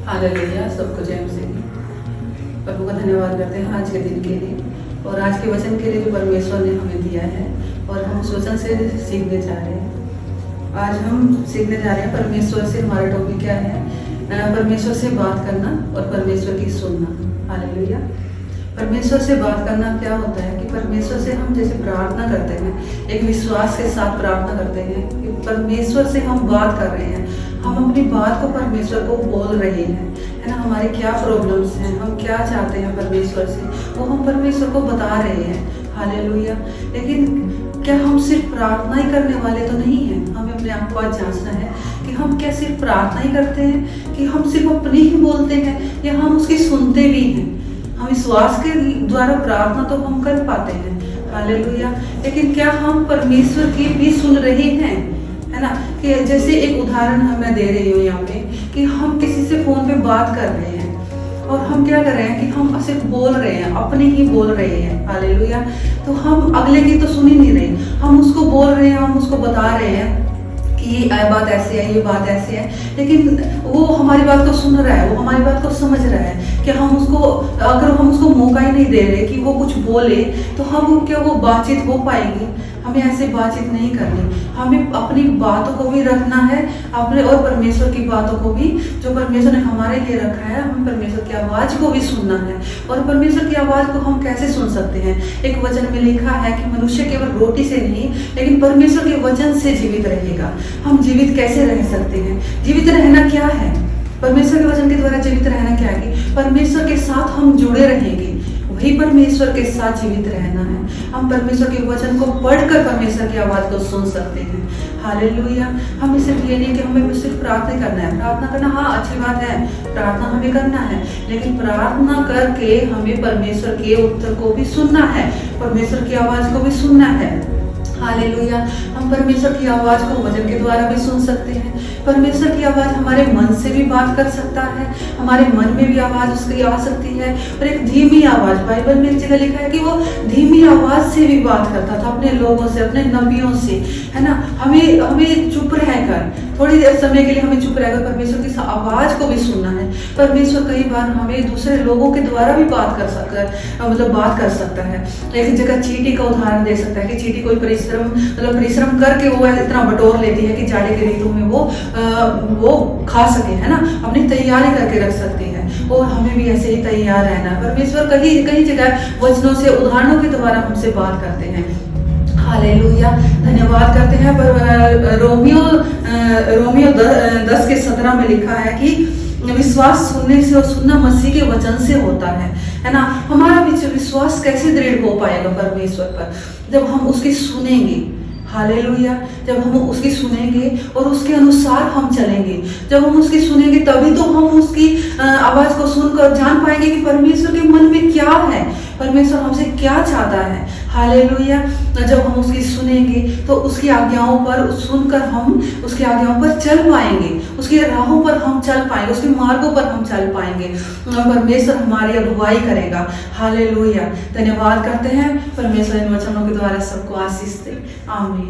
Hallelujah, सबको जय मसीह। प्रभु का धन्यवाद करते हैं आज के दिन के लिए और आज के वचन के लिए जो परमेश्वर ने हमें दिया है, और हम उस वचन से सीखने जा रहे हैं। आज हम सीखने जा रहे हैं परमेश्वर से। हमारा टॉपिक क्या है? परमेश्वर से बात करना और परमेश्वर की सुनना। हालेलुया। परमेश्वर से बात करना क्या होता है कि परमेश्वर से हम जैसे प्रार्थना करते हैं, एक विश्वास के साथ प्रार्थना करते हैं कि परमेश्वर से हम बात कर रहे हैं, हम अपनी बात को परमेश्वर को बोल रहे हैं, है ना। हमारे क्या प्रॉब्लम्स हैं, हम क्या चाहते हैं परमेश्वर से, वो हम परमेश्वर को बता रहे हैं। हालेलुया। लेकिन क्या हम सिर्फ प्रार्थना ही करने वाले तो नहीं हैं? हमें अपने आप को आज जांचना है कि हम क्या सिर्फ प्रार्थना ही करते हैं, कि हम सिर्फ अपनी ही बोलते हैं, या हम उसकी सुनते भी हैं। हम विश्वास के द्वारा प्रार्थना तो हम कर पाते हैं, हालेलुया, लेकिन क्या हम परमेश्वर की भी सुन रहे हैं, है ना। कि जैसे एक उदाहरण मैं दे रही हूँ यहाँ पे कि हम किसी से फोन पे बात कर रहे हैं और हम क्या कर रहे हैं कि हम सिर्फ बोल रहे हैं, अपनी ही बोल रहे हैं, हालेलुया। तो हम अगले की तो सुन ही नहीं रहे, हम उसको बोल रहे हैं, हम उसको बता रहे हैं कि ये बात ऐसे है, ये बात ऐसे है, लेकिन वो हमारी बात को सुन रहा है, वो हमारी बात को समझ रहा है। कि हम उसको, अगर हम उसको मौका ही नहीं दे रहे कि वो कुछ बोले, तो हम क्या वो बातचीत हो पाएगी? हमें ऐसे बातचीत नहीं करनी। हमें अपनी बातों को भी रखना है, अपने और परमेश्वर की बातों को भी, जो परमेश्वर ने हमारे लिए रखा है। हमें परमेश्वर की आवाज़ को भी सुनना है। और परमेश्वर की आवाज़ को हम कैसे सुन सकते हैं? एक वचन में लिखा है कि मनुष्य केवल रोटी से नहीं, लेकिन परमेश्वर के वचन से जीवित रहेगा। हम जीवित कैसे रह सकते हैं? जीवित रहना क्या है? परमेश्वर के वचन के द्वारा जीवित रहना क्या है? कि परमेश्वर के साथ हम जुड़े रहेंगे, वही परमेश्वर के साथ जीवित रहना है। हम परमेश्वर के वचन को पढ़कर परमेश्वर की आवाज़ को सुन सकते हैं। हालेलुया। हमें सिर्फ ये नहीं कि हमें सिर्फ प्रार्थना करना है। प्रार्थना करना हाँ अच्छी बात है, प्रार्थना हमें करना है, लेकिन प्रार्थना करके हमें परमेश्वर के उत्तर को भी सुनना है, परमेश्वर की आवाज़ को भी सुनना है। हालेलुया। हम परमेश्वर की आवाज़ को वचन के द्वारा भी सुन सकते हैं। परमेश्वर की आवाज़ हमारे मन से भी बात कर सकता है, हमारे मन में भी आवाज़ उसकी आ सकती है। और एक धीमी आवाज़, बाइबल में एक जगह लिखा है कि वो धीमी आवाज़ से भी बात करता था अपने लोगों से, अपने नबियों से, है ना। हमें चुप रहकर, थोड़ी देर समय के लिए हमें चुप रहकर परमेश्वर की आवाज़ को भी सुनना है। परमेश्वर कई बार हमें दूसरे लोगों के द्वारा भी बात कर सकता है। एक जगह चींटी का उदाहरण दे सकता है कि चींटी कोई परिश्रम करके वो इतना बटोर लेती है कि जाड़े के ऋतु में वो खा सके, है ना, अपनी तैयारी करके रख सकती है। और हमें भी ऐसे ही तैयार रहना है। परमेश्वर कई जगह वचनों से, उदाहरणों के द्वारा हमसे बात करते हैं। हालेलुया। धन्यवाद करते हैं। पर रोमियो 10:17 में लिखा है कि विश्वास सुनने से और सुनना मसीह के वचन से होता है ना। हमारा विश्वास कैसे दृढ़ हो पाएगा परमेश्वर पर? जब हम उसकी सुनेंगे। हालेलुया। जब हम उसकी सुनेंगे और उसके अनुसार हम चलेंगे, जब हम उसकी सुनेंगे तभी तो हम उसकी आवाज़ को सुनकर जान पाएंगे कि परमेश्वर के मन में क्या है, परमेश्वर हमसे क्या चाहता है। हालेलुया। जब हम उसकी सुनेंगे तो उसकी आज्ञाओं पर सुनकर हम उसकी आज्ञाओं पर चल पाएंगे, उसकी राहों पर हम चल पाएंगे, उसके मार्गों पर हम चल पाएंगे, और परमेश्वर हमारी अगुवाई करेगा। हालेलुया। धन्यवाद करते हैं। परमेश्वर इन वचनों के द्वारा सबको आशीष दे। आमीन।